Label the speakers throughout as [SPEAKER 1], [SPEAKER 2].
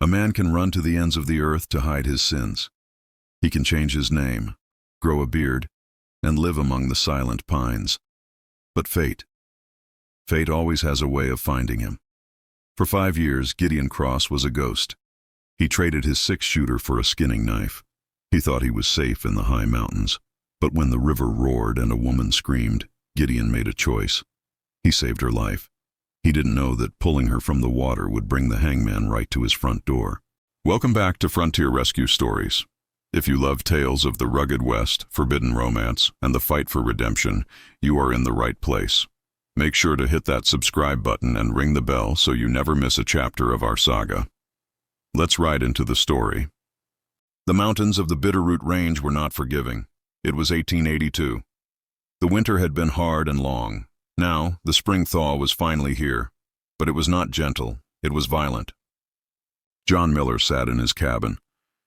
[SPEAKER 1] A man can run to the ends of the earth to hide his sins. He can change his name, grow a beard, and live among the silent pines. But fate always has a way of finding him. For 5 years, Gideon Cross was a ghost. He traded his 6-shooter for a skinning knife. He thought he was safe in the high mountains. But when the river roared and a woman screamed, Gideon made a choice. He saved her life. He didn't know that pulling her from the water would bring the hangman right to his front door. Welcome back to Frontier Rescue Stories. If you love tales of the rugged West, forbidden romance, and the fight for redemption, you are in the right place. Make sure to hit that subscribe button and ring the bell so you never miss a chapter of our saga. Let's ride into the story. The mountains of the Bitterroot Range were not forgiving. It was 1882. The winter had been hard and long. Now, the spring thaw was finally here. But it was not gentle, it was violent. John Miller sat in his cabin.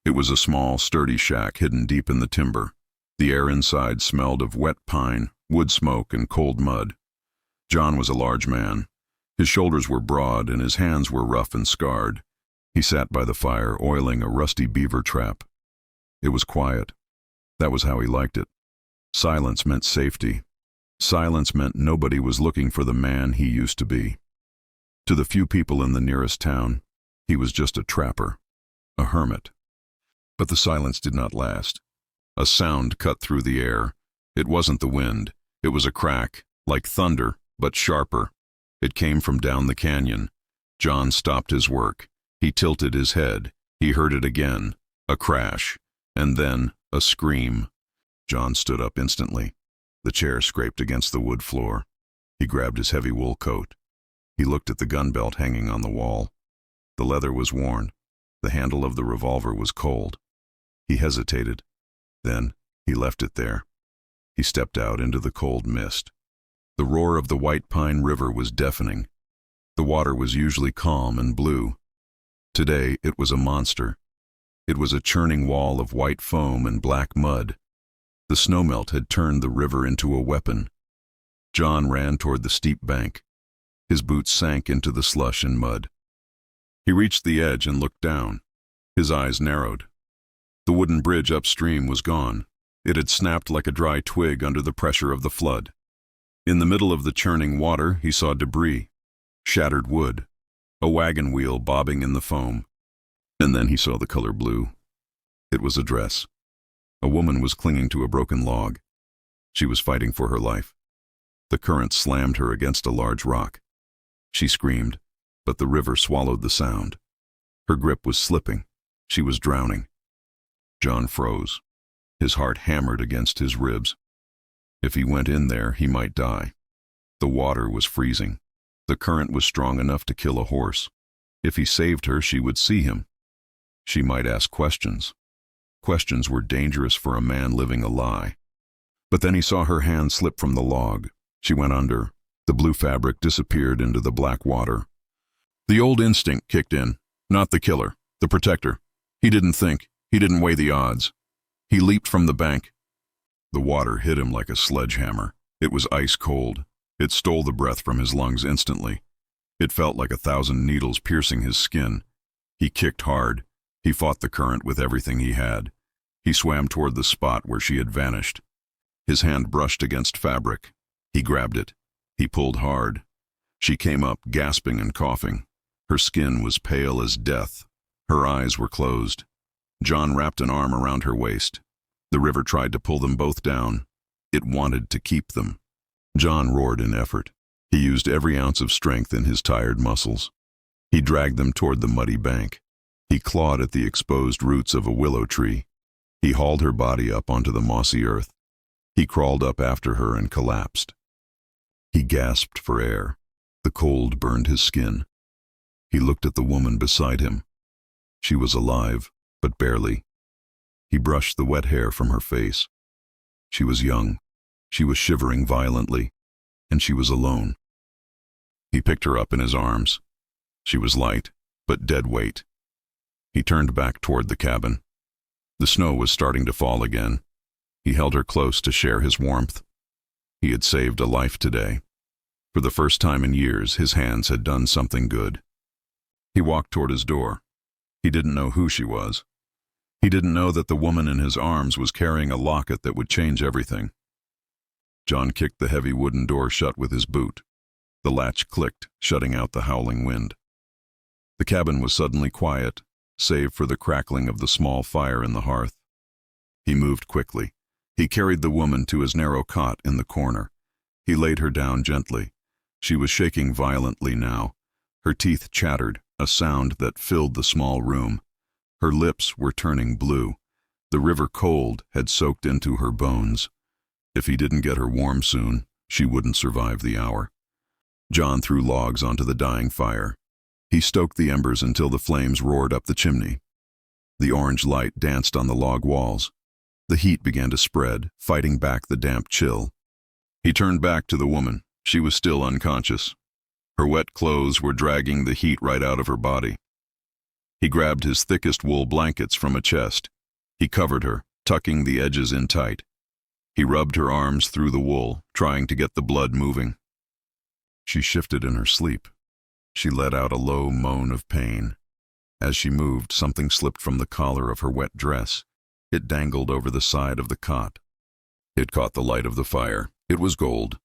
[SPEAKER 1] It was a small, sturdy shack hidden deep in the timber. The air inside smelled of wet pine, wood smoke, and cold mud. John was a large man. His shoulders were broad and his hands were rough and scarred. He sat by the fire, oiling a rusty beaver trap. It was quiet. That was how he liked it. Silence meant safety. Silence meant nobody was looking for the man he used to be. To the few people in the nearest town, he was just a trapper, a hermit. But the silence did not last. A sound cut through the air. It wasn't the wind. It was a crack, like thunder, but sharper. It came from down the canyon. John stopped his work. He tilted his head. He heard it again. A crash. And then a scream. John stood up instantly. The chair scraped against the wood floor. He grabbed his heavy wool coat. He looked at the gun belt hanging on the wall. The leather was worn. The handle of the revolver was cold. He hesitated. Then he left it there. He stepped out into the cold mist. The roar of the White Pine River was deafening. The water was usually calm and blue. Today it was a monster. It was a churning wall of white foam and black mud. The snowmelt had turned the river into a weapon. John ran toward the steep bank. His boots sank into the slush and mud. He reached the edge and looked down. His eyes narrowed. The wooden bridge upstream was gone. It had snapped like a dry twig under the pressure of the flood. In the middle of the churning water, he saw debris, shattered wood, a wagon wheel bobbing in the foam. And then he saw the color blue. It was a dress. A woman was clinging to a broken log. She was fighting for her life. The current slammed her against a large rock. She screamed, but the river swallowed the sound. Her grip was slipping. She was drowning. John froze. His heart hammered against his ribs. If he went in there, he might die. The water was freezing. The current was strong enough to kill a horse. If he saved her, she would see him. She might ask questions. Questions were dangerous for a man living a lie. But then he saw her hand slip from the log. She went under. The blue fabric disappeared into the black water. The old instinct kicked in. Not the killer, the protector. He didn't think. He didn't weigh the odds. He leaped from the bank. The water hit him like a sledgehammer. It was ice cold. It stole the breath from his lungs instantly. It felt like 1,000 needles piercing his skin. He kicked hard. He fought the current with everything he had. He swam toward the spot where she had vanished. His hand brushed against fabric. He grabbed it. He pulled hard. She came up, gasping and coughing. Her skin was pale as death. Her eyes were closed. John wrapped an arm around her waist. The river tried to pull them both down. It wanted to keep them. John roared in effort. He used every ounce of strength in his tired muscles. He dragged them toward the muddy bank. He clawed at the exposed roots of a willow tree. He hauled her body up onto the mossy earth. He crawled up after her and collapsed. He gasped for air. The cold burned his skin. He looked at the woman beside him. She was alive, but barely. He brushed the wet hair from her face. She was young. She was shivering violently, and she was alone. He picked her up in his arms. She was light, but dead weight. He turned back toward the cabin. The snow was starting to fall again. He held her close to share his warmth. He had saved a life today. For the first time in years, his hands had done something good. He walked toward his door. He didn't know who she was. He didn't know that the woman in his arms was carrying a locket that would change everything. John kicked the heavy wooden door shut with his boot. The latch clicked, shutting out the howling wind. The cabin was suddenly quiet, save for the crackling of the small fire in the hearth. He moved quickly. He carried the woman to his narrow cot in the corner. He laid her down gently. She was shaking violently now. Her teeth chattered, a sound that filled the small room. Her lips were turning blue. The river cold had soaked into her bones. If he didn't get her warm soon, she wouldn't survive the hour. John threw logs onto the dying fire. He stoked the embers until the flames roared up the chimney. The orange light danced on the log walls. The heat began to spread, fighting back the damp chill. He turned back to the woman. She was still unconscious. Her wet clothes were dragging the heat right out of her body. He grabbed his thickest wool blankets from a chest. He covered her, tucking the edges in tight. He rubbed her arms through the wool, trying to get the blood moving. She shifted in her sleep. She let out a low moan of pain. As she moved, something slipped from the collar of her wet dress. It dangled over the side of the cot. It caught the light of the fire. It was gold.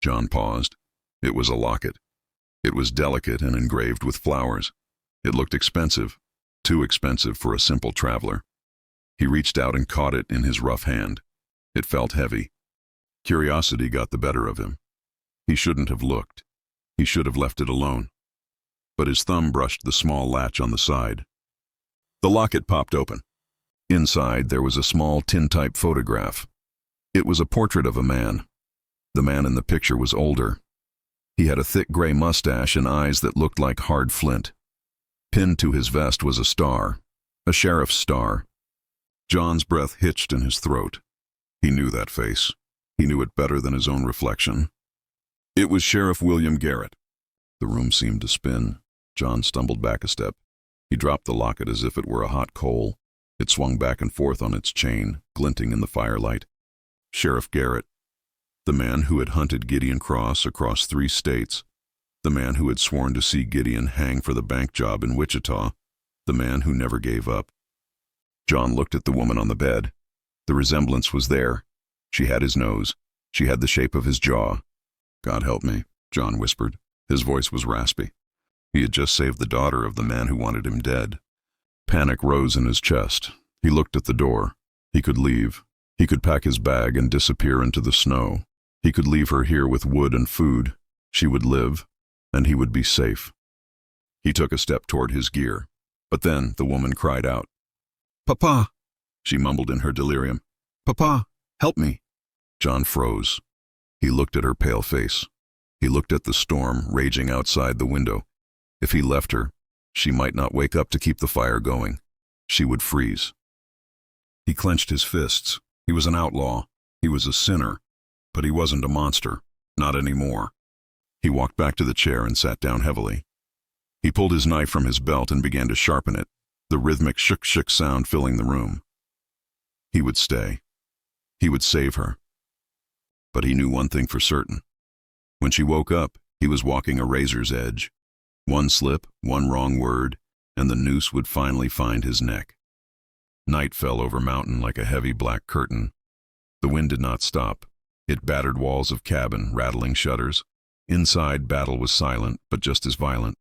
[SPEAKER 1] John paused. It was a locket. It was delicate and engraved with flowers. It looked expensive, too expensive for a simple traveler. He reached out and caught it in his rough hand. It felt heavy. Curiosity got the better of him. He shouldn't have looked. He should have left it alone. But his thumb brushed the small latch on the side. The locket popped open. Inside, there was a small tintype photograph. It was a portrait of a man. The man in the picture was older. He had a thick gray mustache and eyes that looked like hard flint. Pinned to his vest was a star, a sheriff's star. John's breath hitched in his throat. He knew that face. He knew it better than his own reflection. It was Sheriff William Garrett. The room seemed to spin. John stumbled back a step. He dropped the locket as if it were a hot coal. It swung back and forth on its chain, glinting in the firelight. Sheriff Garrett, the man who had hunted Gideon Cross across 3 states, the man who had sworn to see Gideon hang for the bank job in Wichita, the man who never gave up. John looked at the woman on the bed. The resemblance was there. She had his nose. She had the shape of his jaw. "God help me," John whispered. His voice was raspy. He had just saved the daughter of the man who wanted him dead. Panic rose in his chest. He looked at the door. He could leave. He could pack his bag and disappear into the snow. He could leave her here with wood and food. She would live, and he would be safe. He took a step toward his gear. But then the woman cried out. "Papa," she mumbled in her delirium. "Papa, help me." John froze. He looked at her pale face. He looked at the storm raging outside the window. If he left her, she might not wake up to keep the fire going. She would freeze. He clenched his fists. He was an outlaw. He was a sinner. But he wasn't a monster. Not anymore. He walked back to the chair and sat down heavily. He pulled his knife from his belt and began to sharpen it, the rhythmic shuk-shuk sound filling the room. He would stay. He would save her. But he knew one thing for certain. When she woke up, he was walking a razor's edge. One slip, one wrong word, and the noose would finally find his neck. Night fell over mountain like a heavy black curtain. The wind did not stop. It battered walls of cabin, rattling shutters. Inside, battle was silent, but just as violent.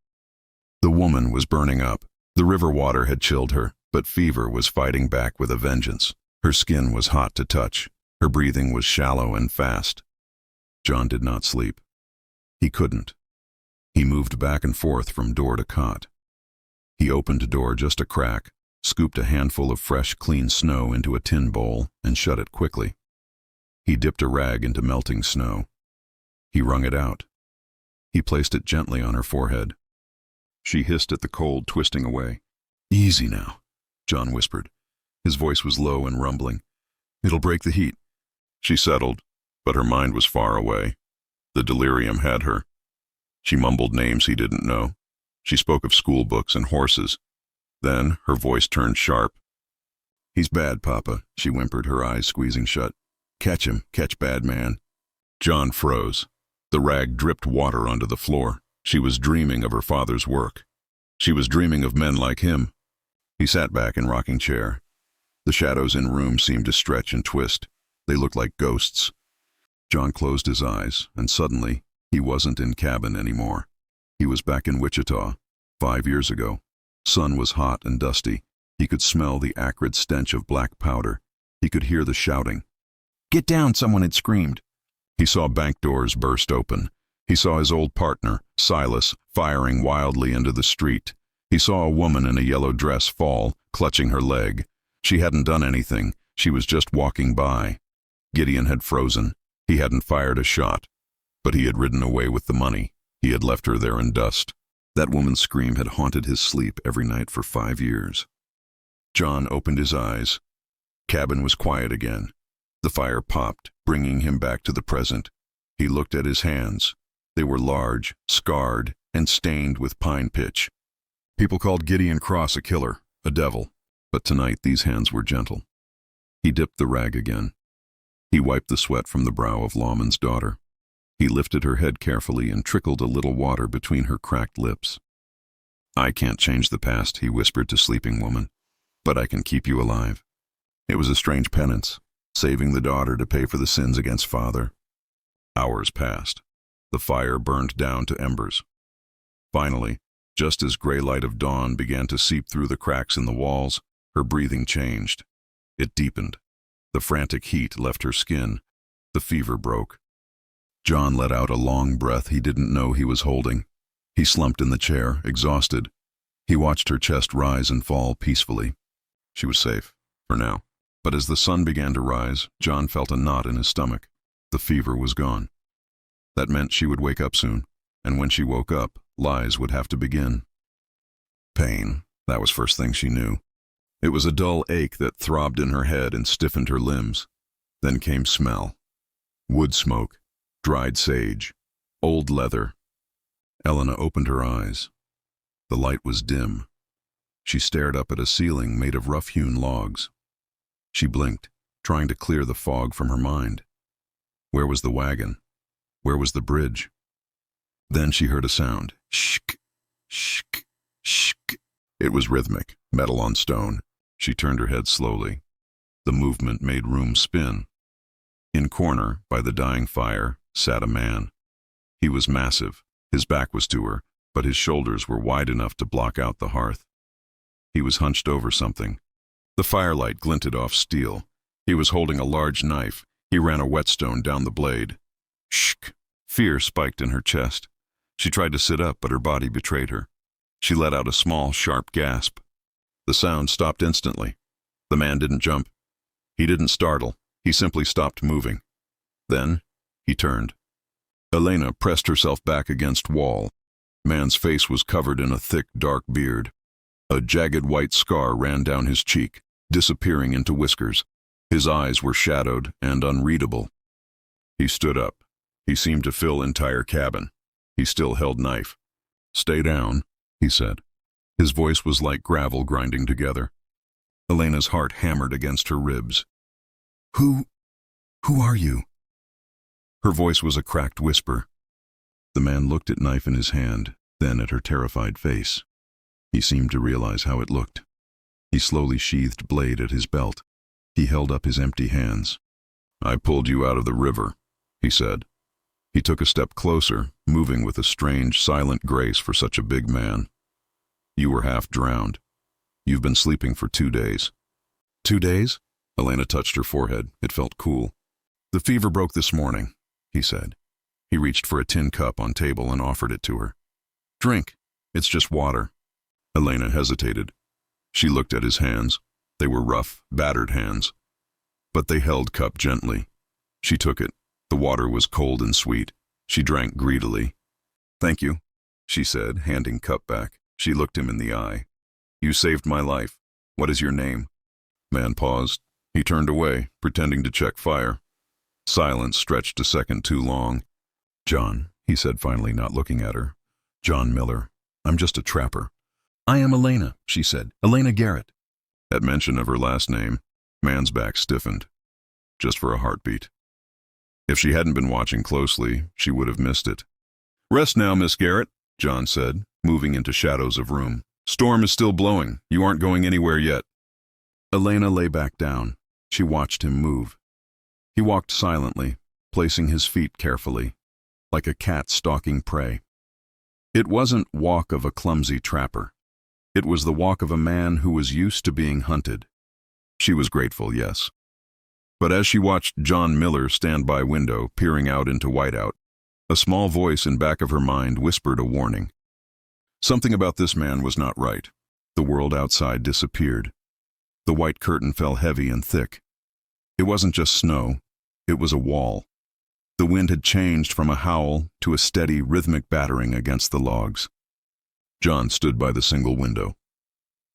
[SPEAKER 1] The woman was burning up. The river water had chilled her, but fever was fighting back with a vengeance. Her skin was hot to touch. Her breathing was shallow and fast. John did not sleep. He couldn't. He moved back and forth from door to cot. He opened a door just a crack, scooped a handful of fresh, clean snow into a tin bowl, and shut it quickly. He dipped a rag into melting snow. He wrung it out. He placed it gently on her forehead. She hissed at the cold, twisting away. "Easy now," John whispered. His voice was low and rumbling. "It'll break the heat." She settled, but her mind was far away. The delirium had her. She mumbled names he didn't know. She spoke of school books and horses. Then her voice turned sharp. "He's bad, Papa," she whimpered, her eyes squeezing shut. "Catch him, catch bad man." John froze. The rag dripped water onto the floor. She was dreaming of her father's work. She was dreaming of men like him. He sat back in rocking chair. The shadows in room seemed to stretch and twist. They looked like ghosts. John closed his eyes, and suddenly, he wasn't in cabin anymore. He was back in Wichita, 5 years ago. Sun was hot and dusty. He could smell the acrid stench of black powder. He could hear the shouting. "Get down!" someone had screamed. He saw bank doors burst open. He saw his old partner, Silas, firing wildly into the street. He saw a woman in a yellow dress fall, clutching her leg. She hadn't done anything. She was just walking by. Gideon had frozen. He hadn't fired a shot. But he had ridden away with the money. He had left her there in dust. That woman's scream had haunted his sleep every night for 5 years. John opened his eyes. Cabin was quiet again. The fire popped, bringing him back to the present. He looked at his hands. They were large, scarred, and stained with pine pitch. People called Gideon Cross a killer, a devil. But tonight these hands were gentle. He dipped the rag again. He wiped the sweat from the brow of Lawman's daughter. He lifted her head carefully and trickled a little water between her cracked lips. "I can't change the past," he whispered to sleeping woman, "but I can keep you alive." It was a strange penance, saving the daughter to pay for the sins against father. Hours passed. The fire burned down to embers. Finally, just as gray light of dawn began to seep through the cracks in the walls, her breathing changed. It deepened. The frantic heat left her skin. The fever broke. John let out a long breath he didn't know he was holding. He slumped in the chair, exhausted. He watched her chest rise and fall peacefully. She was safe, for now. But as the sun began to rise, John felt a knot in his stomach. The fever was gone. That meant she would wake up soon, and when she woke up, lies would have to begin. Pain, that was first thing she knew. It was a dull ache that throbbed in her head and stiffened her limbs. Then came smell. Wood smoke, dried sage, old leather. Elena opened her eyes. The light was dim. She stared up at a ceiling made of rough-hewn logs. She blinked, trying to clear the fog from her mind. Where was the wagon? Where was the bridge? Then she heard a sound. Shk, shk, shk. It was rhythmic, metal on stone. She turned her head slowly. The movement made room spin. In corner, by the dying fire, sat a man. He was massive. His back was to her, but his shoulders were wide enough to block out the hearth. He was hunched over something. The firelight glinted off steel. He was holding a large knife. He ran a whetstone down the blade. Shk! Fear spiked in her chest. She tried to sit up, but her body betrayed her. She let out a small, sharp gasp. The sound stopped instantly. The man didn't jump. He didn't startle. He simply stopped moving. Then, he turned. Elena pressed herself back against wall. Man's face was covered in a thick, dark beard. A jagged white scar ran down his cheek, disappearing into whiskers. His eyes were shadowed and unreadable. He stood up. He seemed to fill entire cabin. He still held knife. "Stay down," he said. His voice was like gravel grinding together. Elena's heart hammered against her ribs. Who are you?" Her voice was a cracked whisper. The man looked at knife in his hand, then at her terrified face. He seemed to realize how it looked. He slowly sheathed blade at his belt. He held up his empty hands. "I pulled you out of the river," he said. He took a step closer, moving with a strange, silent grace for such a big man. "You were half drowned. You've been sleeping for 2 days." 2 days? Elena touched her forehead. It felt cool. "The fever broke this morning," he said. He reached for a tin cup on table and offered it to her. "Drink. It's just water." Elena hesitated. She looked at his hands. They were rough, battered hands. But they held cup gently. She took it. The water was cold and sweet. She drank greedily. "Thank you," she said, handing cup back. She looked him in the eye. "You saved my life. What is your name?" Man paused. He turned away, pretending to check fire. Silence stretched a second too long. "John," he said finally, not looking at her. "John Miller. I'm just a trapper." "I am Elena," she said. "Elena Garrett." At mention of her last name, Man's back stiffened. Just for a heartbeat. If she hadn't been watching closely, she would have missed it. "Rest now, Miss Garrett," John said, moving into shadows of room. Storm is still blowing. You aren't going anywhere yet. Elena lay back down. She watched him move. He walked silently, placing his feet carefully, like a cat stalking prey. It wasn't walk of a clumsy trapper. It was the walk of a man who was used to being hunted. She was grateful, yes. But as she watched John Miller stand by window, peering out into whiteout, a small voice in back of her mind whispered a warning. Something about this man was not right. The world outside disappeared. The white curtain fell heavy and thick. It wasn't just snow, it was a wall. The wind had changed from a howl to a steady, rhythmic battering against the logs. John stood by the single window.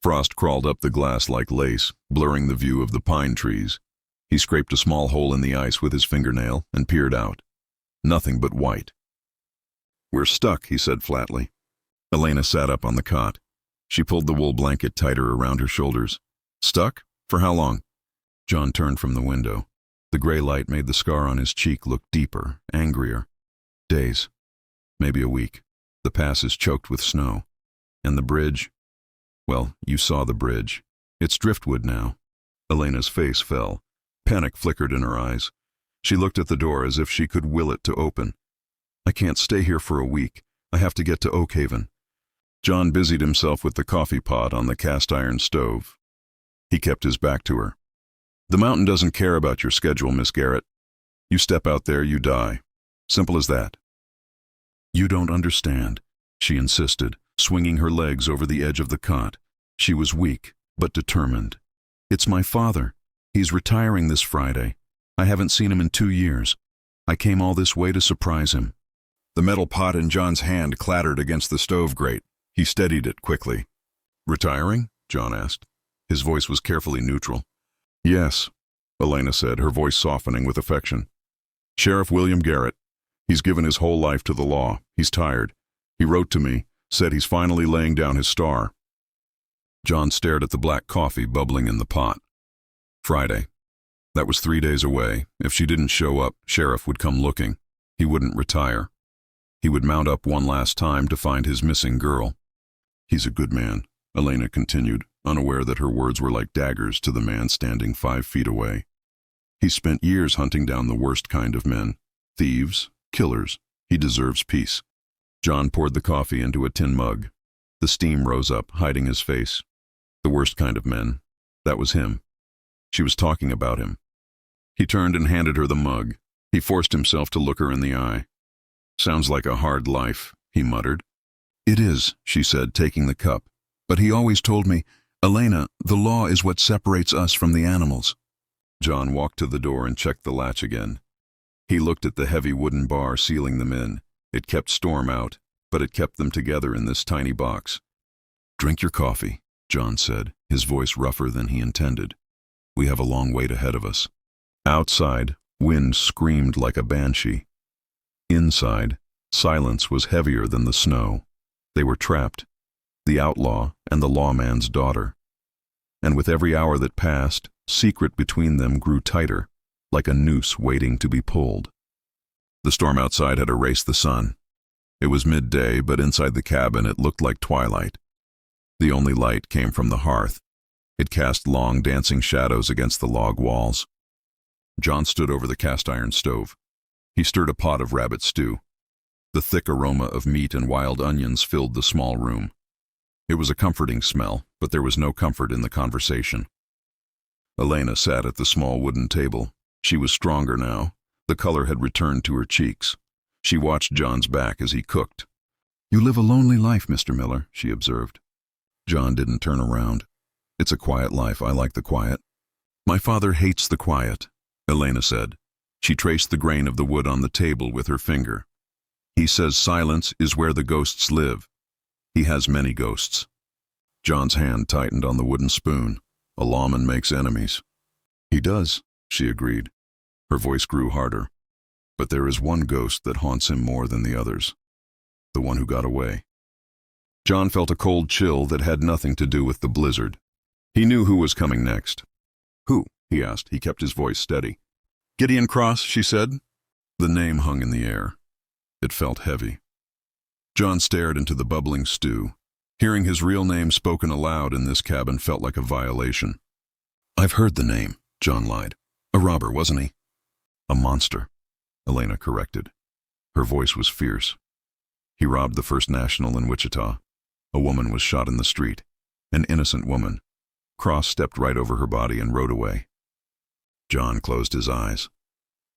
[SPEAKER 1] Frost crawled up the glass like lace, blurring the view of the pine trees. He scraped a small hole in the ice with his fingernail and peered out. Nothing but white. "We're stuck," he said flatly. Elena sat up on the cot. She pulled the wool blanket tighter around her shoulders. "Stuck? For how long?" John turned from the window. The gray light made the scar on his cheek look deeper, angrier. "Days. Maybe a week. The pass is choked with snow. And the bridge? Well, you saw the bridge. It's driftwood now." Elena's face fell. Panic flickered in her eyes. She looked at the door as if she could will it to open. "I can't stay here for a week. I have to get to Oakhaven." John busied himself with the coffee pot on the cast-iron stove. He kept his back to her. "The mountain doesn't care about your schedule, Miss Garrett. You step out there, you die. Simple as that." "You don't understand," she insisted, swinging her legs over the edge of the cot. She was weak, but determined. "It's my father. He's retiring this Friday. I haven't seen him in 2 years. I came all this way to surprise him." The metal pot in John's hand clattered against the stove grate. He steadied it quickly. "Retiring?" John asked. His voice was carefully neutral. "Yes," Elena said, her voice softening with affection. "Sheriff William Garrett. He's given his whole life to the law. He's tired. He wrote to me, said he's finally laying down his star." John stared at the black coffee bubbling in the pot. Friday. That was 3 days away. If she didn't show up, Sheriff would come looking. He wouldn't retire. He would mount up one last time to find his missing girl. "He's a good man," Elena continued, unaware that her words were like daggers to the man standing 5 feet away. "He spent years hunting down the worst kind of men. Thieves, killers. He deserves peace." John poured the coffee into a tin mug. The steam rose up, hiding his face. The worst kind of men. That was him. She was talking about him. He turned and handed her the mug. He forced himself to look her in the eye. "Sounds like a hard life," he muttered. "It is," she said, taking the cup. "But he always told me, Elena, the law is what separates us from the animals." John walked to the door and checked the latch again. He looked at the heavy wooden bar sealing them in. It kept storm out, but it kept them together in this tiny box. "Drink your coffee," John said, his voice rougher than he intended. "We have a long wait ahead of us." Outside, wind screamed like a banshee. Inside, silence was heavier than the snow. They were trapped, the outlaw and the lawman's daughter. And with every hour that passed, secret between them grew tighter, like a noose waiting to be pulled. The storm outside had erased the sun. It was midday, but inside the cabin it looked like twilight. The only light came from the hearth. It cast long, dancing shadows against the log walls. John stood over the cast-iron stove. He stirred a pot of rabbit stew. The thick aroma of meat and wild onions filled the small room. It was a comforting smell, but there was no comfort in the conversation. Elena sat at the small wooden table. She was stronger now. The color had returned to her cheeks. She watched John's back as he cooked. "You live a lonely life, Mr. Miller," she observed. John didn't turn around. "It's a quiet life. I like the quiet." "My father hates the quiet," Elena said. She traced the grain of the wood on the table with her finger. "He says silence is where the ghosts live. He has many ghosts." John's hand tightened on the wooden spoon. "A lawman makes enemies." "He does," she agreed. Her voice grew harder. "But there is one ghost that haunts him more than the others. The one who got away." John felt a cold chill that had nothing to do with the blizzard. He knew who was coming next. "Who?" he asked. He kept his voice steady. "Gideon Cross," she said. The name hung in the air. It felt heavy. John stared into the bubbling stew. Hearing his real name spoken aloud in this cabin felt like a violation. "I've heard the name," John lied. "A robber, wasn't he?" "A monster," Elena corrected. Her voice was fierce. "He robbed the First National in Wichita. A woman was shot in the street. An innocent woman. Cross stepped right over her body and rode away." John closed his eyes.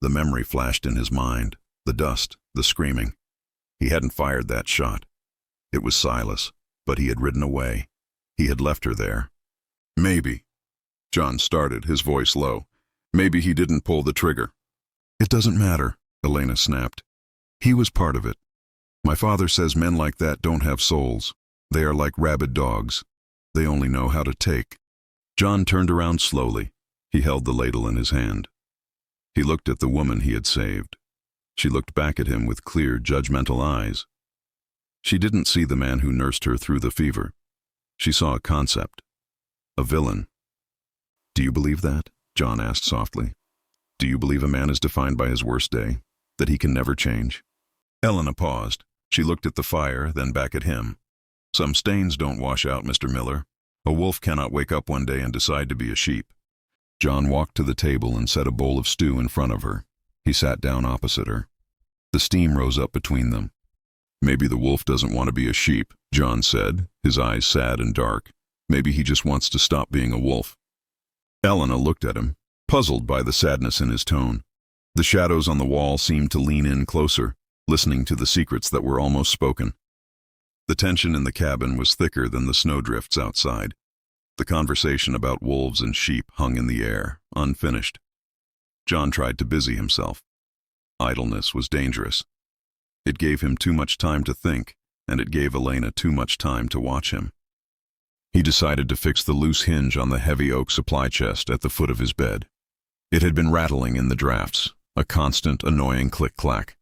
[SPEAKER 1] The memory flashed in his mind, the dust, the screaming. He hadn't fired that shot. It was Silas, but he had ridden away. He had left her there. "Maybe," John started, his voice low. "Maybe he didn't pull the trigger." "It doesn't matter," Elena snapped. "He was part of it. My father says men like that don't have souls. They are like rabid dogs. They only know how to take." John turned around slowly. He held the ladle in his hand. He looked at the woman he had saved. She looked back at him with clear, judgmental eyes. She didn't see the man who nursed her through the fever. She saw a concept. A villain. "Do you believe that?" John asked softly. "Do you believe a man is defined by his worst day? That he can never change?" Elena paused. She looked at the fire, then back at him. "Some stains don't wash out, Mr. Miller. A wolf cannot wake up one day and decide to be a sheep." John walked to the table and set a bowl of stew in front of her. He sat down opposite her. The steam rose up between them. "Maybe the wolf doesn't want to be a sheep," John said, his eyes sad and dark. "Maybe he just wants to stop being a wolf." Elena looked at him, puzzled by the sadness in his tone. The shadows on the wall seemed to lean in closer, listening to the secrets that were almost spoken. The tension in the cabin was thicker than the snowdrifts outside. The conversation about wolves and sheep hung in the air, unfinished. John tried to busy himself. Idleness was dangerous. It gave him too much time to think, and it gave Elena too much time to watch him. He decided to fix the loose hinge on the heavy oak supply chest at the foot of his bed. It had been rattling in the drafts, a constant, annoying click-clack.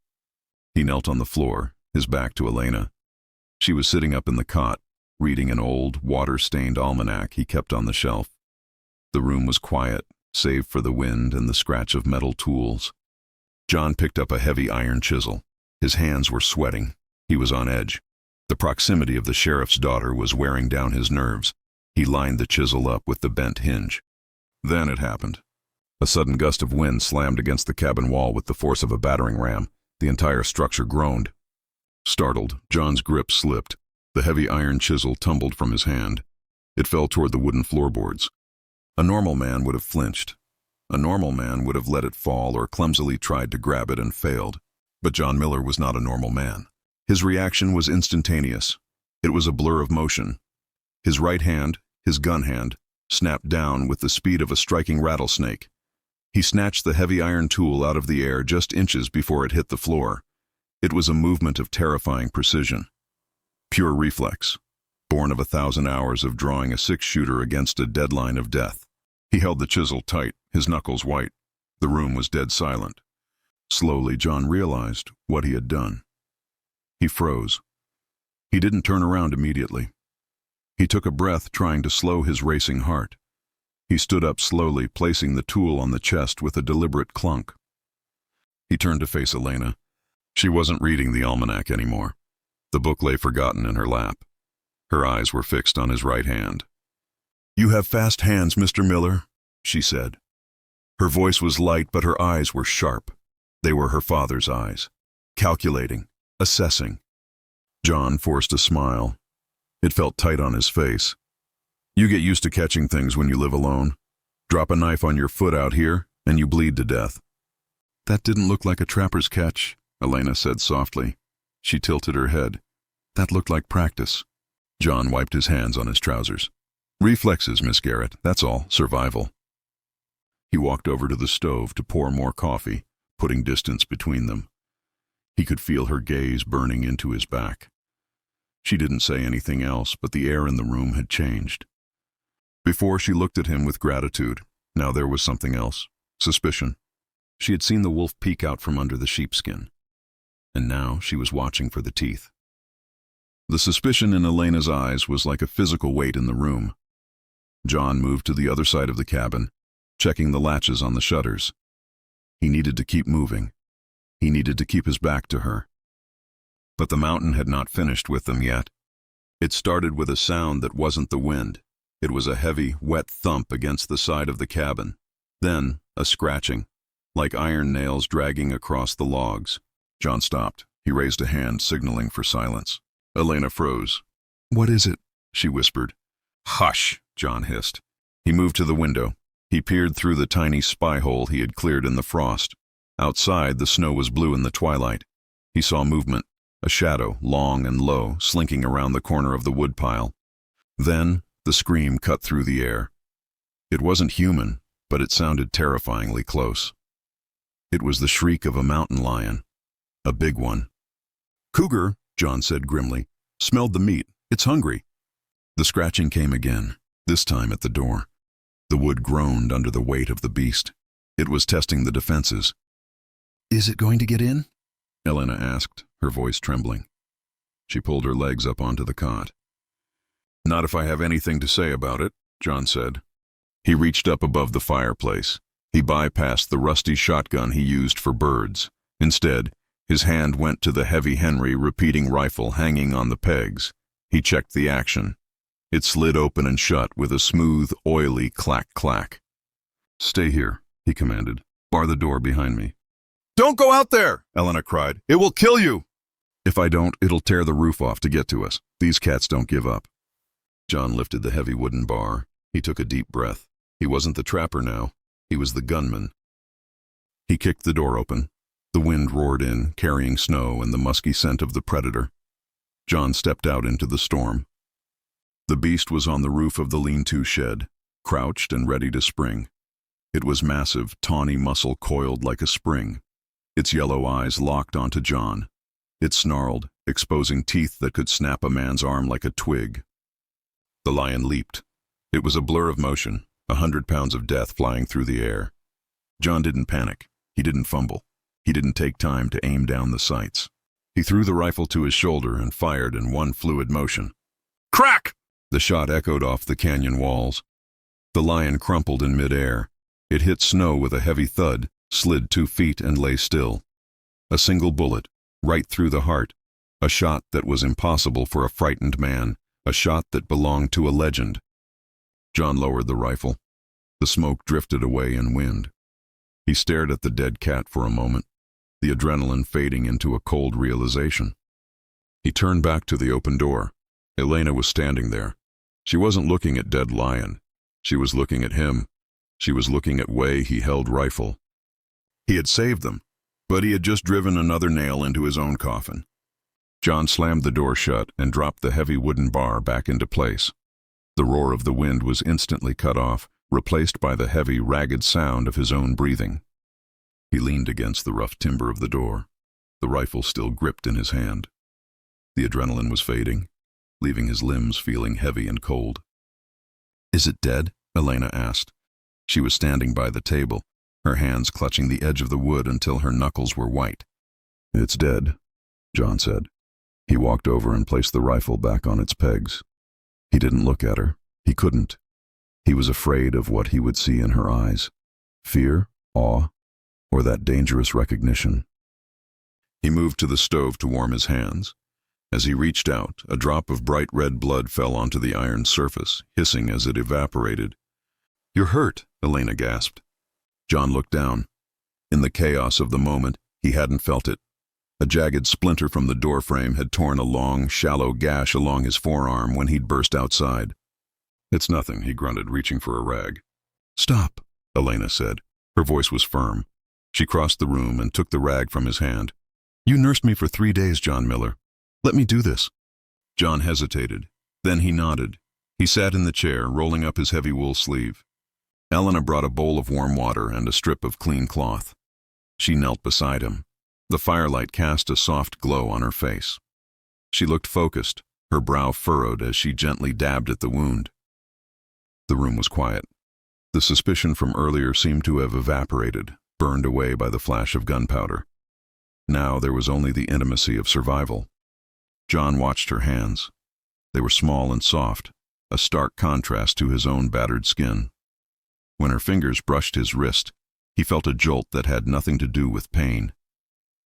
[SPEAKER 1] He knelt on the floor, his back to Elena. She was sitting up in the cot, reading an old, water-stained almanac he kept on the shelf. The room was quiet, save for the wind and the scratch of metal tools. John picked up a heavy iron chisel. His hands were sweating. He was on edge. The proximity of the sheriff's daughter was wearing down his nerves. He lined the chisel up with the bent hinge. Then it happened. A sudden gust of wind slammed against the cabin wall with the force of a battering ram. The entire structure groaned. Startled, John's grip slipped. The heavy iron chisel tumbled from his hand. It fell toward the wooden floorboards. A normal man would have flinched. A normal man would have let it fall or clumsily tried to grab it and failed. But John Miller was not a normal man. His reaction was instantaneous. It was a blur of motion. His right hand, his gun hand, snapped down with the speed of a striking rattlesnake. He snatched the heavy iron tool out of the air just inches before it hit the floor. It was a movement of terrifying precision. Pure reflex, born of 1,000 hours of drawing a six-shooter against a deadline of death. He held the chisel tight, his knuckles white. The room was dead silent. Slowly, John realized what he had done. He froze. He didn't turn around immediately. He took a breath, trying to slow his racing heart. He stood up slowly, placing the tool on the chest with a deliberate clunk. He turned to face Elena. She wasn't reading the almanac anymore. The book lay forgotten in her lap. Her eyes were fixed on his right hand. "You have fast hands, Mr. Miller," she said. Her voice was light, but her eyes were sharp. They were her father's eyes, calculating, assessing. John forced a smile. It felt tight on his face. "You get used to catching things when you live alone. Drop a knife on your foot out here, and you bleed to death." "That didn't look like a trapper's catch," Elena said softly. She tilted her head. "That looked like practice." John wiped his hands on his trousers. "Reflexes, Miss Garrett, that's all. Survival." He walked over to the stove to pour more coffee, putting distance between them. He could feel her gaze burning into his back. She didn't say anything else, but the air in the room had changed. Before, she looked at him with gratitude. Now there was something else. Suspicion. She had seen the wolf peek out from under the sheepskin. And now she was watching for the teeth. The suspicion in Elena's eyes was like a physical weight in the room. John moved to the other side of the cabin, checking the latches on the shutters. He needed to keep moving. He needed to keep his back to her. But the mountain had not finished with them yet. It started with a sound that wasn't the wind. It was a heavy, wet thump against the side of the cabin. Then, a scratching, like iron nails dragging across the logs. John stopped. He raised a hand, signaling for silence. Elena froze. "What is it?" she whispered. "Hush," John hissed. He moved to the window. He peered through the tiny spy hole he had cleared in the frost. Outside, the snow was blue in the twilight. He saw movement, a shadow, long and low, slinking around the corner of the woodpile. Then, the scream cut through the air. It wasn't human, but it sounded terrifyingly close. It was the shriek of a mountain lion. A big one. "Cougar," John said grimly. "Smelled the meat. It's hungry." The scratching came again, this time at the door. The wood groaned under the weight of the beast. It was testing the defenses. "Is it going to get in?" Elena asked, her voice trembling. She pulled her legs up onto the cot. "Not if I have anything to say about it," John said. He reached up above the fireplace. He bypassed the rusty shotgun he used for birds. Instead, his hand went to the heavy Henry repeating rifle hanging on the pegs. He checked the action. It slid open and shut with a smooth, oily clack-clack. "Stay here," he commanded. "Bar the door behind me." "Don't go out there!" Elena cried. "It will kill you!" "If I don't, it'll tear the roof off to get to us. These cats don't give up." John lifted the heavy wooden bar. He took a deep breath. He wasn't the trapper now. He was the gunman. He kicked the door open. The wind roared in, carrying snow and the musky scent of the predator. John stepped out into the storm. The beast was on the roof of the lean-to shed, crouched and ready to spring. It was massive, tawny muscle coiled like a spring. Its yellow eyes locked onto John. It snarled, exposing teeth that could snap a man's arm like a twig. The lion leaped. It was a blur of motion, 100 pounds of death flying through the air. John didn't panic. He didn't fumble. He didn't take time to aim down the sights. He threw the rifle to his shoulder and fired in one fluid motion. Crack! The shot echoed off the canyon walls. The lion crumpled in midair. It hit snow with a heavy thud, slid 2 feet and lay still. A single bullet, right through the heart. A shot that was impossible for a frightened man. A shot that belonged to a legend. John lowered the rifle. The smoke drifted away in wind. He stared at the dead cat for a moment, the adrenaline fading into a cold realization. He turned back to the open door. Elena was standing there. She wasn't looking at dead lion. She was looking at him. She was looking at way he held rifle. He had saved them, but he had just driven another nail into his own coffin. John slammed the door shut and dropped the heavy wooden bar back into place. The roar of the wind was instantly cut off, replaced by the heavy, ragged sound of his own breathing. He leaned against the rough timber of the door, the rifle still gripped in his hand. The adrenaline was fading, leaving his limbs feeling heavy and cold. "Is it dead?" Elena asked. She was standing by the table, her hands clutching the edge of the wood until her knuckles were white. "It's dead," John said. He walked over and placed the rifle back on its pegs. He didn't look at her. He couldn't. He was afraid of what he would see in her eyes. Fear, awe, or that dangerous recognition. He moved to the stove to warm his hands. As he reached out, a drop of bright red blood fell onto the iron surface, hissing as it evaporated. "You're hurt," Elena gasped. John looked down. In the chaos of the moment, he hadn't felt it. A jagged splinter from the doorframe had torn a long, shallow gash along his forearm when he'd burst outside. "It's nothing," he grunted, reaching for a rag. "Stop," Elena said. Her voice was firm. She crossed the room and took the rag from his hand. "You nursed me for 3 days, John Miller. Let me do this." John hesitated. Then he nodded. He sat in the chair, rolling up his heavy wool sleeve. Elena brought a bowl of warm water and a strip of clean cloth. She knelt beside him. The firelight cast a soft glow on her face. She looked focused, her brow furrowed as she gently dabbed at the wound. The room was quiet. The suspicion from earlier seemed to have evaporated, burned away by the flash of gunpowder. Now there was only the intimacy of survival. John watched her hands. They were small and soft, a stark contrast to his own battered skin. When her fingers brushed his wrist, he felt a jolt that had nothing to do with pain.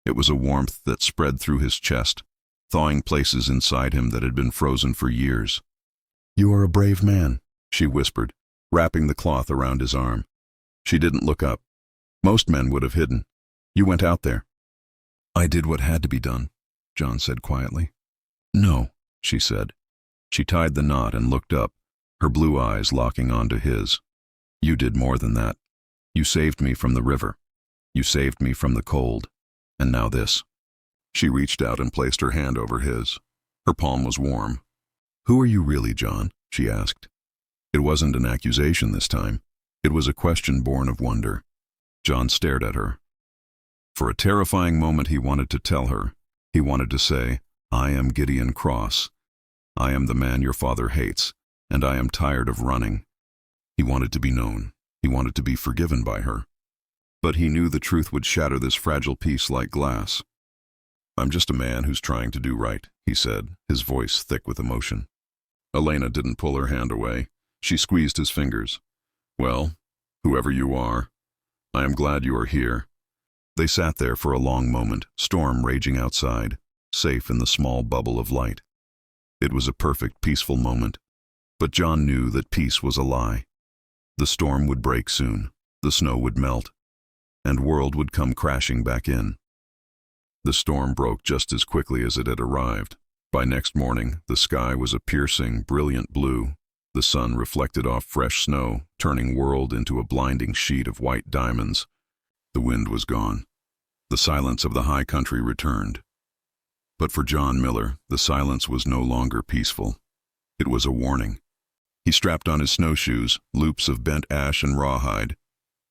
[SPEAKER 1] It was a warmth that spread through his chest, thawing places inside him that had been frozen for years. "You are a brave man," she whispered, wrapping the cloth around his arm. She didn't look up. Most men would have hidden. "You went out there." "I did what had to be done," John said quietly. "No," she said. She tied the knot and looked up, her blue eyes locking onto his. "You did more than that. You saved me from the river. You saved me from the cold. And now this." She reached out and placed her hand over his. Her palm was warm. "Who are you really, John?" she asked. It wasn't an accusation this time. It was a question born of wonder. John stared at her. For a terrifying moment he wanted to tell her. He wanted to say, "I am Gideon Cross. I am the man your father hates, and I am tired of running." He wanted to be known. He wanted to be forgiven by her. But he knew the truth would shatter this fragile piece like glass. "I'm just a man who's trying to do right," he said, his voice thick with emotion. Elena didn't pull her hand away. She squeezed his fingers. "Well, whoever you are, I am glad you are here." They sat there for a long moment, storm raging outside, safe in the small bubble of light. It was a perfect, peaceful moment. But John knew that peace was a lie. The storm would break soon, the snow would melt, and world would come crashing back in. The storm broke just as quickly as it had arrived. By next morning, the sky was a piercing, brilliant blue. The sun reflected off fresh snow, turning world into a blinding sheet of white diamonds. The wind was gone. The silence of the high country returned. But for John Miller, the silence was no longer peaceful. It was a warning. He strapped on his snowshoes, loops of bent ash and rawhide.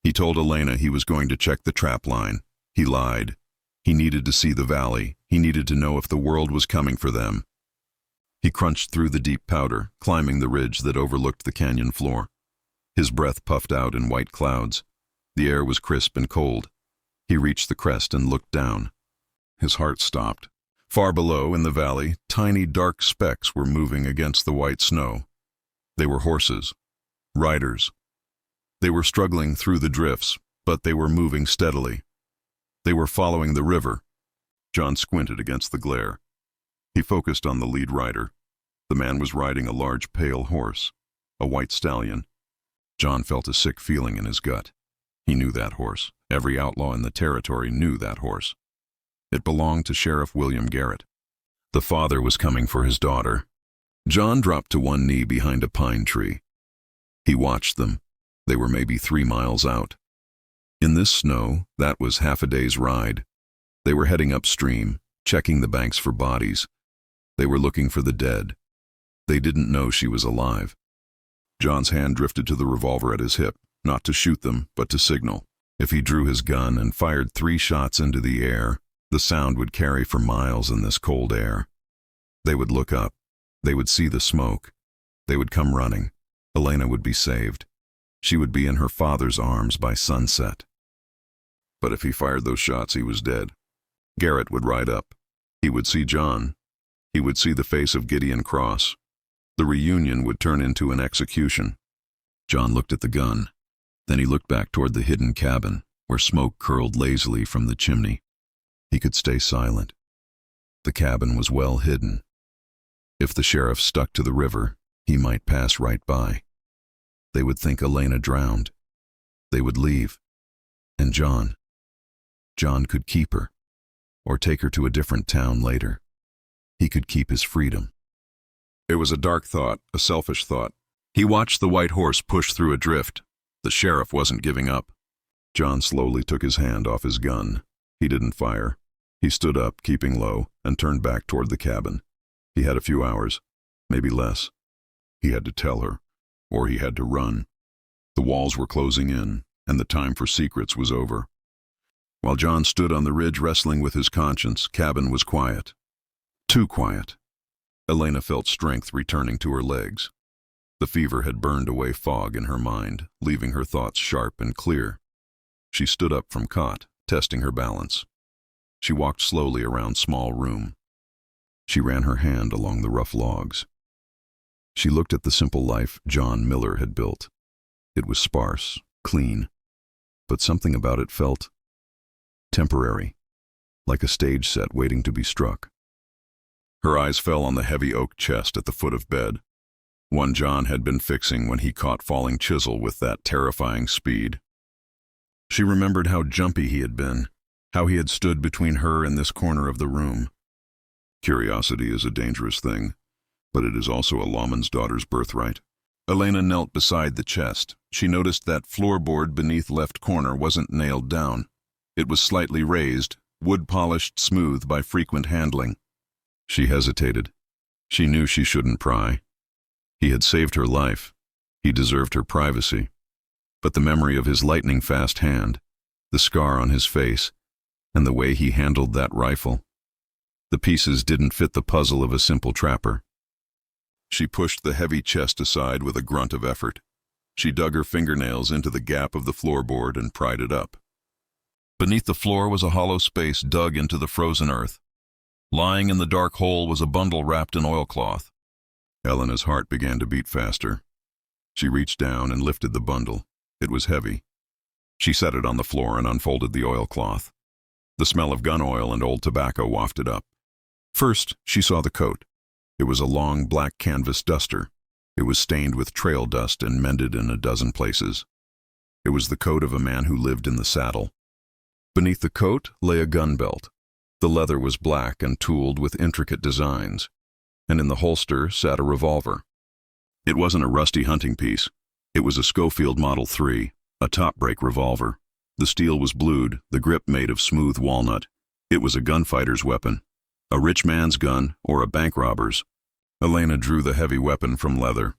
[SPEAKER 1] He told Elena he was going to check the trap line. He lied. He needed to see the valley. He needed to know if the world was coming for them. He crunched through the deep powder, climbing the ridge that overlooked the canyon floor. His breath puffed out in white clouds. The air was crisp and cold. He reached the crest and looked down. His heart stopped. Far below, in the valley, tiny dark specks were moving against the white snow. They were horses, riders. They were struggling through the drifts, but they were moving steadily. They were following the river. John squinted against the glare. He focused on the lead rider. The man was riding a large pale horse, a white stallion. John felt a sick feeling in his gut. He knew that horse. Every outlaw in the territory knew that horse. It belonged to Sheriff William Garrett. The father was coming for his daughter. John dropped to one knee behind a pine tree. He watched them. They were maybe 3 miles out. In this snow, that was half a day's ride. They were heading upstream, checking the banks for bodies. They were looking for the dead. They didn't know she was alive. John's hand drifted to the revolver at his hip, not to shoot them, but to signal. If he drew his gun and fired 3 shots into the air, the sound would carry for miles in this cold air. They would look up. They would see the smoke. They would come running. Elena would be saved. She would be in her father's arms by sunset. But if he fired those shots, he was dead. Garrett would ride up. He would see John. He would see the face of Gideon Cross. The reunion would turn into an execution. John looked at the gun. Then he looked back toward the hidden cabin, where smoke curled lazily from the chimney. He could stay silent. The cabin was well hidden. If the sheriff stuck to the river, he might pass right by. They would think Elena drowned. They would leave. And John could keep her, or take her to a different town later. He could keep his freedom. It was a dark thought, a selfish thought. He watched the white horse push through a drift. The sheriff wasn't giving up. John slowly took his hand off his gun. He didn't fire. He stood up, keeping low, and turned back toward the cabin. He had a few hours, maybe less. He had to tell her, or he had to run. The walls were closing in, and the time for secrets was over. While John stood on the ridge wrestling with his conscience, cabin was quiet. Too quiet. Elena felt strength returning to her legs. The fever had burned away fog in her mind, leaving her thoughts sharp and clear. She stood up from cot, testing her balance. She walked slowly around small room. She ran her hand along the rough logs. She looked at the simple life John Miller had built. It was sparse, clean, but something about it felt temporary, like a stage set waiting to be struck. Her eyes fell on the heavy oak chest at the foot of bed, one John had been fixing when he caught falling chisel with that terrifying speed. She remembered how jumpy he had been, how he had stood between her and this corner of the room. Curiosity is a dangerous thing, but it is also a lawman's daughter's birthright. Elena knelt beside the chest. She noticed that floorboard beneath left corner wasn't nailed down. It was slightly raised, wood-polished smooth by frequent handling. She hesitated. She knew she shouldn't pry. He had saved her life. He deserved her privacy. But the memory of his lightning-fast hand, the scar on his face, and the way he handled that rifle. The pieces didn't fit the puzzle of a simple trapper. She pushed the heavy chest aside with a grunt of effort. She dug her fingernails into the gap of the floorboard and pried it up. Beneath the floor was a hollow space dug into the frozen earth. Lying in the dark hole was a bundle wrapped in oilcloth. Elena's heart began to beat faster. She reached down and lifted the bundle. It was heavy. She set it on the floor and unfolded the oilcloth. The smell of gun oil and old tobacco wafted up. First, she saw the coat. It was a long black canvas duster. It was stained with trail dust and mended in a dozen places. It was the coat of a man who lived in the saddle. Beneath the coat lay a gun belt. The leather was black and tooled with intricate designs, and in the holster sat a revolver. It wasn't a rusty hunting piece. It was a Schofield Model 3, a top-break revolver. The steel was blued, the grip made of smooth walnut. It was a gunfighter's weapon, a rich man's gun or a bank robber's. Elena drew the heavy weapon from leather.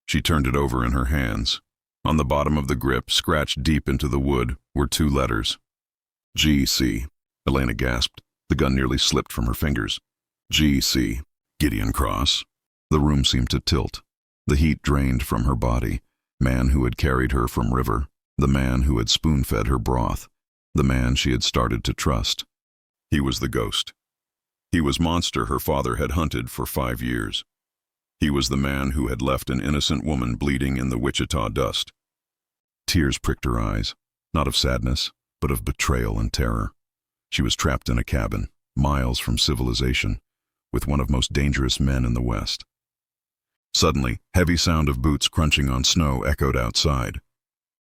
[SPEAKER 1] She turned it over in her hands. On the bottom of the grip, scratched deep into the wood, were 2 letters. G.C. Elena gasped. The gun nearly slipped from her fingers. G.C. Gideon Cross. The room seemed to tilt. The heat drained from her body. Man who had carried her from river. The man who had spoon-fed her broth. The man she had started to trust. He was the ghost. He was monster her father had hunted for 5 years. He was the man who had left an innocent woman bleeding in the Wichita dust. Tears pricked her eyes, not of sadness, but of betrayal and terror. She was trapped in a cabin, miles from civilization, with one of most dangerous men in the West. Suddenly, heavy sound of boots crunching on snow echoed outside.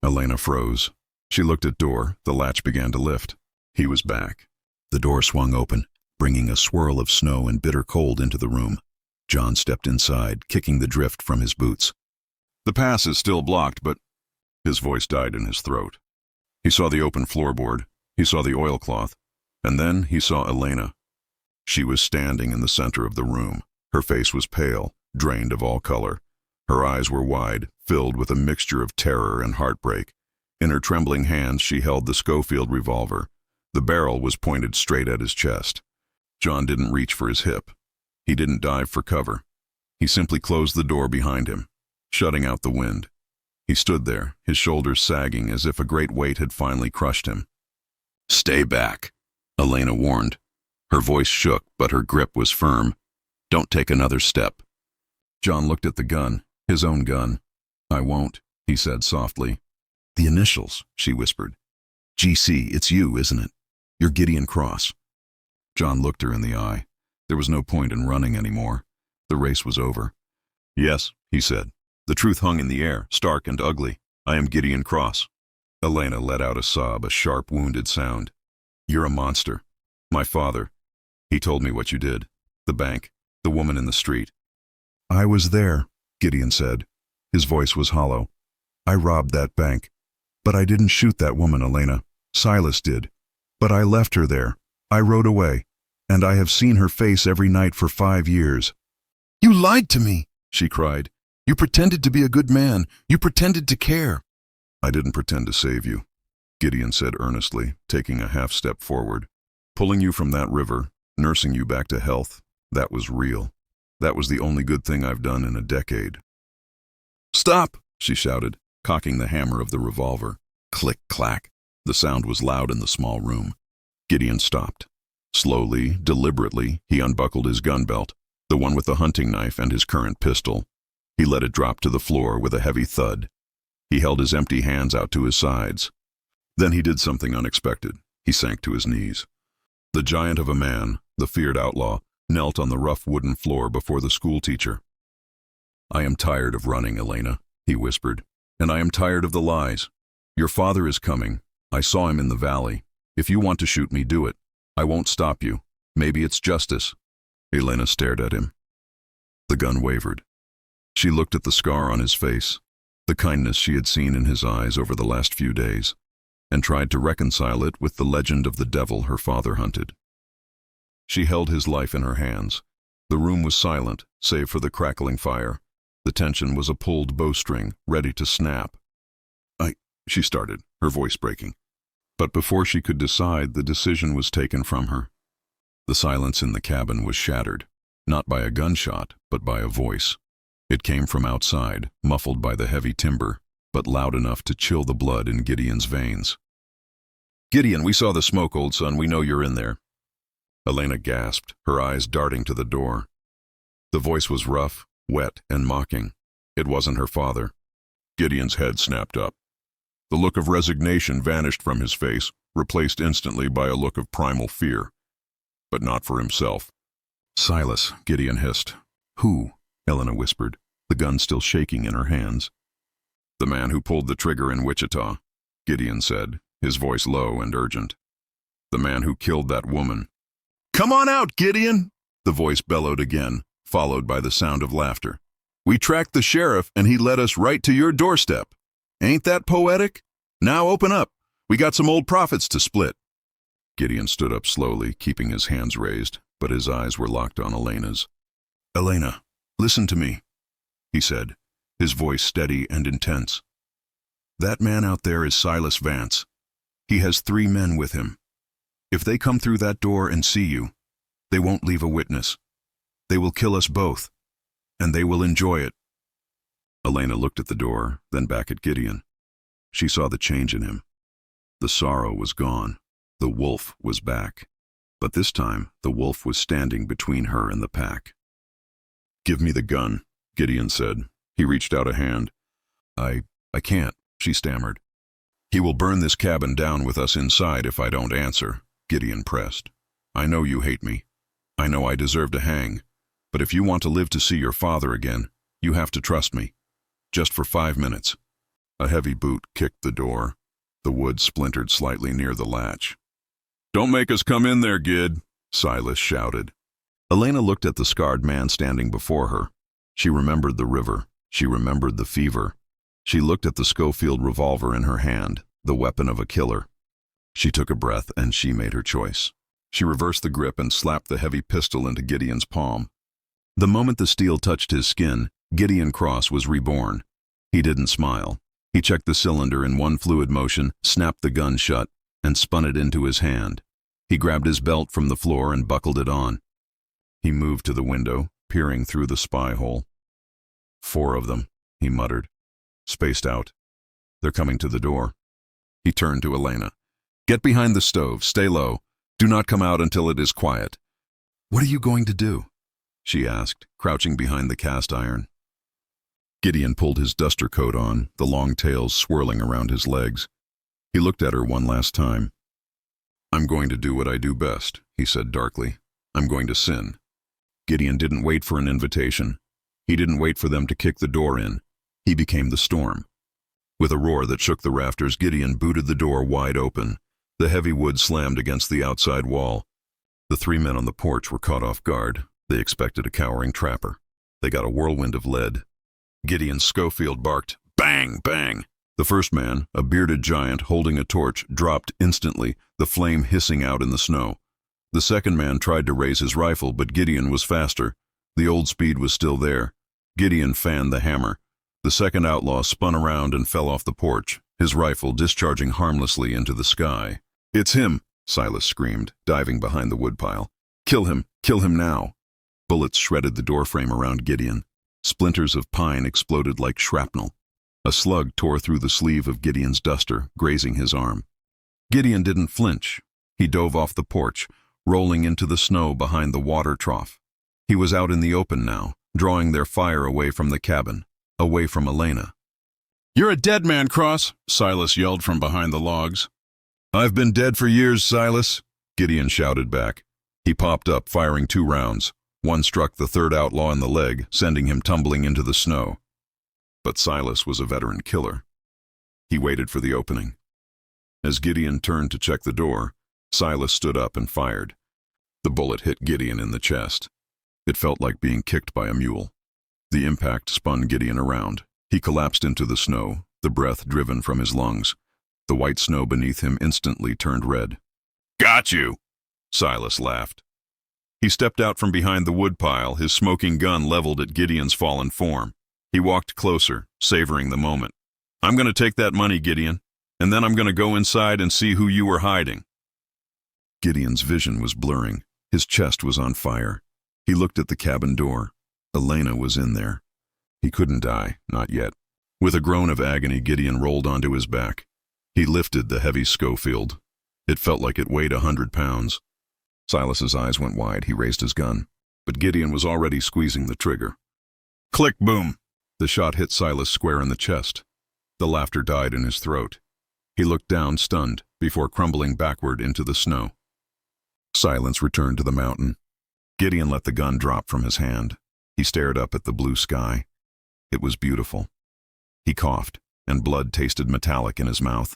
[SPEAKER 1] Elena froze. She looked at door. The latch began to lift. He was back. The door swung open, bringing a swirl of snow and bitter cold into the room. John stepped inside, kicking the drift from his boots. The pass is still blocked, but... His voice died in his throat. He saw the open floorboard. He saw the oilcloth. And then he saw Elena. She was standing in the center of the room. Her face was pale, drained of all color. Her eyes were wide, filled with a mixture of terror and heartbreak. In her trembling hands she held the Schofield revolver. The barrel was pointed straight at his chest. John didn't reach for his hip. He didn't dive for cover. He simply closed the door behind him, shutting out the wind. He stood there, his shoulders sagging as if a great weight had finally crushed him. "Stay back," Elena warned. Her voice shook, but her grip was firm. "Don't take another step." John looked at the gun, his own gun. "I won't," he said softly. "The initials," she whispered. "G.C., it's you, isn't it? You're Gideon Cross." John looked her in the eye. There was no point in running anymore. The race was over. "Yes," he said. The truth hung in the air, stark and ugly. "I am Gideon Cross." Elena let out a sob, a sharp, wounded sound. "You're a monster. My father. He told me what you did. The bank. The woman in the street." "I was there," Gideon said. His voice was hollow. "I robbed that bank. But I didn't shoot that woman, Elena. Silas did. But I left her there. I rode away. And I have seen her face every night for 5 years." "You lied to me," she cried. "You pretended to be a good man. You pretended to care." "I didn't pretend to save you," Gideon said earnestly, taking a half step forward. "Pulling you from that river, nursing you back to health, that was real. That was the only good thing I've done in a decade." "Stop!" she shouted, cocking the hammer of the revolver. Click, clack. The sound was loud in the small room. Gideon stopped. Slowly, deliberately, he unbuckled his gun belt, the one with the hunting knife and his current pistol. He let it drop to the floor with a heavy thud. He held his empty hands out to his sides. Then he did something unexpected. He sank to his knees. The giant of a man, the feared outlaw, knelt on the rough wooden floor before the schoolteacher. "I am tired of running, Elena," he whispered, "and I am tired of the lies. Your father is coming. I saw him in the valley. If you want to shoot me, do it. I won't stop you. Maybe it's justice." Elena stared at him. The gun wavered. She looked at the scar on his face, the kindness she had seen in his eyes over the last few days, and tried to reconcile it with the legend of the devil her father hunted. She held his life in her hands. The room was silent, save for the crackling fire. The tension was a pulled bowstring, ready to snap. She started, her voice breaking. But before she could decide, the decision was taken from her. The silence in the cabin was shattered, not by a gunshot, but by a voice. It came from outside, muffled by the heavy timber, but loud enough to chill the blood in Gideon's veins. "Gideon, we saw the smoke, old son. We know you're in there." Elena gasped, her eyes darting to the door. The voice was rough, wet, and mocking. It wasn't her father. Gideon's head snapped up. The look of resignation vanished from his face, replaced instantly by a look of primal fear. But not for himself. "Silas," Gideon hissed. "Who?" Elena whispered, the gun still shaking in her hands. "The man who pulled the trigger in Wichita," Gideon said, his voice low and urgent. "The man who killed that woman." "Come on out, Gideon!" the voice bellowed again, followed by the sound of laughter. "We tracked the sheriff and he led us right to your doorstep. Ain't that poetic? Now open up. We got some old profits to split." Gideon stood up slowly, keeping his hands raised, but his eyes were locked on Elena's. "Elena, listen to me," he said, his voice steady and intense. "That man out there is Silas Vance. He has 3 men with him. If they come through that door and see you, they won't leave a witness. They will kill us both, and they will enjoy it." Elena looked at the door, then back at Gideon. She saw the change in him. The sorrow was gone. The wolf was back. But this time, the wolf was standing between her and the pack. "Give me the gun," Gideon said. He reached out a hand. I can't," she stammered. "He will burn this cabin down with us inside if I don't answer," Gideon pressed. "I know you hate me. I know I deserve to hang. But if you want to live to see your father again, you have to trust me. Just for 5 minutes." A heavy boot kicked the door. The wood splintered slightly near the latch. "Don't make us come in there, Gid," Silas shouted. Elena looked at the scarred man standing before her. She remembered the river. She remembered the fever. She looked at the Schofield revolver in her hand, the weapon of a killer. She took a breath and she made her choice. She reversed the grip and slapped the heavy pistol into Gideon's palm. The moment the steel touched his skin, Gideon Cross was reborn. He didn't smile. He checked the cylinder in one fluid motion, snapped the gun shut, and spun it into his hand. He grabbed his belt from the floor and buckled it on. He moved to the window, peering through the spy hole. 4 of them, he muttered, spaced out. They're coming to the door. He turned to Elena. "Get behind the stove, stay low. Do not come out until it is quiet." "What are you going to do?" she asked, crouching behind the cast iron. Gideon pulled his duster coat on, the long tails swirling around his legs. He looked at her one last time. "I'm going to do what I do best," he said darkly. "I'm going to sin." Gideon didn't wait for an invitation. He didn't wait for them to kick the door in. He became the storm. With a roar that shook the rafters, Gideon booted the door wide open. The heavy wood slammed against the outside wall. The 3 men on the porch were caught off guard. They expected a cowering trapper. They got a whirlwind of lead. Gideon Schofield barked, "Bang! Bang!" The first man, a bearded giant holding a torch, dropped instantly, the flame hissing out in the snow. The second man tried to raise his rifle, but Gideon was faster. The old speed was still there. Gideon fanned the hammer. The second outlaw spun around and fell off the porch, his rifle discharging harmlessly into the sky. "It's him!" Silas screamed, diving behind the woodpile. Kill him now!" Bullets shredded the doorframe around Gideon. Splinters of pine exploded like shrapnel. A slug tore through the sleeve of Gideon's duster, grazing his arm. Gideon didn't flinch. He dove off the porch, rolling into the snow behind the water trough. He was out in the open now, drawing their fire away from the cabin, away from Elena. "You're a dead man, Cross," Silas yelled from behind the logs. "I've been dead for years, Silas," Gideon shouted back. He popped up, firing 2 rounds. One struck the third outlaw in the leg, sending him tumbling into the snow. But Silas was a veteran killer. He waited for the opening. As Gideon turned to check the door, Silas stood up and fired. The bullet hit Gideon in the chest. It felt like being kicked by a mule. The impact spun Gideon around. He collapsed into the snow, the breath driven from his lungs. The white snow beneath him instantly turned red. "Got you!" Silas laughed. He stepped out from behind the woodpile, his smoking gun leveled at Gideon's fallen form. He walked closer, savoring the moment. "I'm going to take that money, Gideon, and then I'm going to go inside and see who you were hiding." Gideon's vision was blurring. His chest was on fire. He looked at the cabin door. Elena was in there. He couldn't die, not yet. With a groan of agony, Gideon rolled onto his back. He lifted the heavy Schofield. It felt like it weighed 100 pounds. Silas's eyes went wide. He raised his gun. But Gideon was already squeezing the trigger. Click, boom! The shot hit Silas square in the chest. The laughter died in his throat. He looked down, stunned, before crumbling backward into the snow. Silence returned to the mountain. Gideon let the gun drop from his hand. He stared up at the blue sky. It was beautiful. He coughed, and blood tasted metallic in his mouth.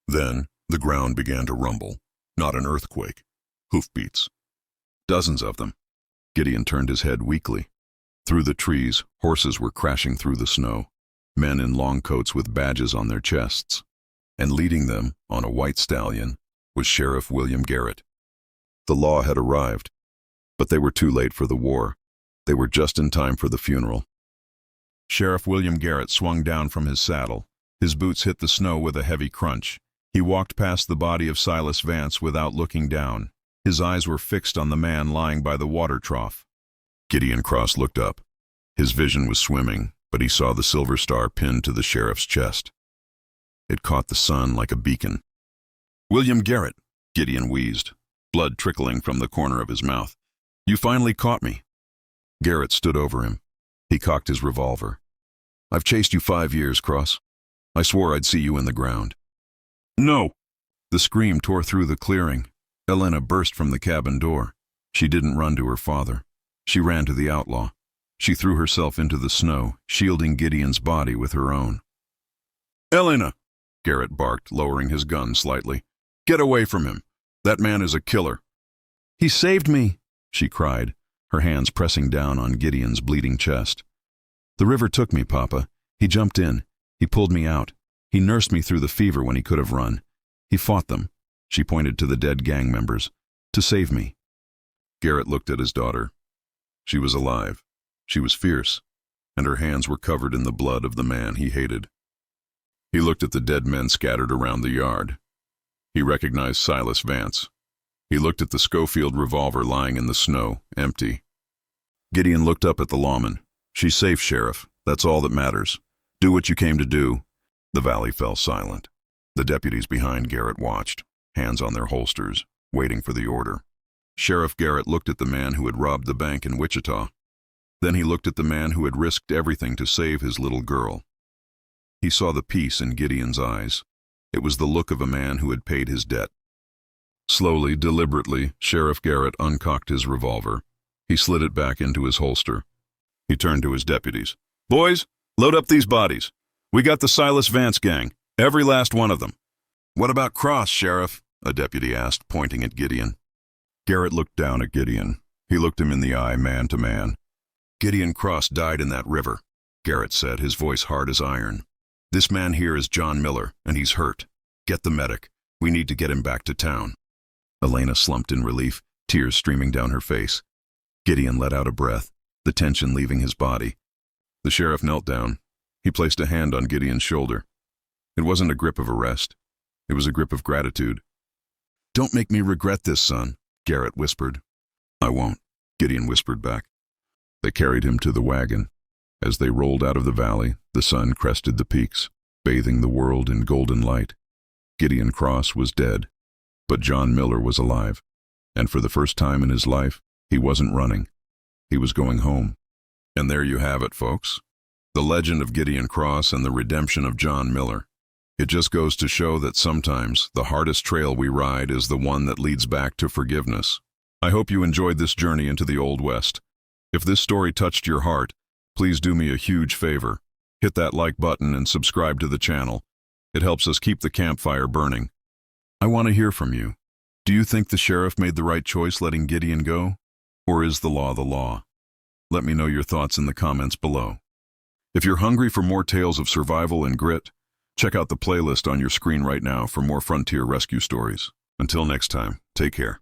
[SPEAKER 1] Then the ground began to rumble. Not an earthquake. Hoofbeats. Dozens of them. Gideon turned his head weakly. Through the trees, horses were crashing through the snow. Men in long coats with badges on their chests. And leading them, on a white stallion, was Sheriff William Garrett. The law had arrived. But they were too late for the war. They were just in time for the funeral. Sheriff William Garrett swung down from his saddle. His boots hit the snow with a heavy crunch. He walked past the body of Silas Vance without looking down. His eyes were fixed on the man lying by the water trough. Gideon Cross looked up. His vision was swimming, but he saw the silver star pinned to the sheriff's chest. It caught the sun like a beacon. "William Garrett," Gideon wheezed, blood trickling from the corner of his mouth. "You finally caught me." Garrett stood over him. He cocked his revolver. "I've chased you 5 years, Cross. I swore I'd see you in the ground." "No!" The scream tore through the clearing. Elena burst from the cabin door. She didn't run to her father. She ran to the outlaw. She threw herself into the snow, shielding Gideon's body with her own. "Elena!" Garrett barked, lowering his gun slightly. "Get away from him. That man is a killer." "He saved me," she cried, her hands pressing down on Gideon's bleeding chest. "The river took me, Papa. He jumped in. He pulled me out. He nursed me through the fever when he could have run. He fought them," she pointed to the dead gang members, "to save me." Garrett looked at his daughter. She was alive. She was fierce, and her hands were covered in the blood of the man he hated. He looked at the dead men scattered around the yard. He recognized Silas Vance. He looked at the Schofield revolver lying in the snow, empty. Gideon looked up at the lawman. "She's safe, Sheriff. That's all that matters. Do what you came to do." The valley fell silent. The deputies behind Garrett watched, hands on their holsters, waiting for the order. Sheriff Garrett looked at the man who had robbed the bank in Wichita. Then he looked at the man who had risked everything to save his little girl. He saw the peace in Gideon's eyes. It was the look of a man who had paid his debt. Slowly, deliberately, Sheriff Garrett uncocked his revolver. He slid it back into his holster. He turned to his deputies. "Boys, load up these bodies. We got the Silas Vance gang, every last one of them." "What about Cross, Sheriff?" a deputy asked, pointing at Gideon. Garrett looked down at Gideon. He looked him in the eye, man to man. "Gideon Cross died in that river," Garrett said, his voice hard as iron. "This man here is John Miller, and he's hurt. Get the medic. We need to get him back to town." Elena slumped in relief, tears streaming down her face. Gideon let out a breath, the tension leaving his body. The sheriff knelt down. He placed a hand on Gideon's shoulder. It wasn't a grip of arrest. It was a grip of gratitude. "Don't make me regret this, son," Garrett whispered. "I won't," Gideon whispered back. They carried him to the wagon. As they rolled out of the valley, the sun crested the peaks, bathing the world in golden light. Gideon Cross was dead, but John Miller was alive. And for the first time in his life, he wasn't running. He was going home. And there you have it, folks. The legend of Gideon Cross and the redemption of John Miller. It just goes to show that sometimes the hardest trail we ride is the one that leads back to forgiveness. I hope you enjoyed this journey into the Old West. If this story touched your heart, please do me a huge favor. Hit that like button and subscribe to the channel. It helps us keep the campfire burning. I want to hear from you. Do you think the sheriff made the right choice letting Gideon go? Or is the law the law? Let me know your thoughts in the comments below. If you're hungry for more tales of survival and grit, check out the playlist on your screen right now for more frontier rescue stories. Until next time, take care.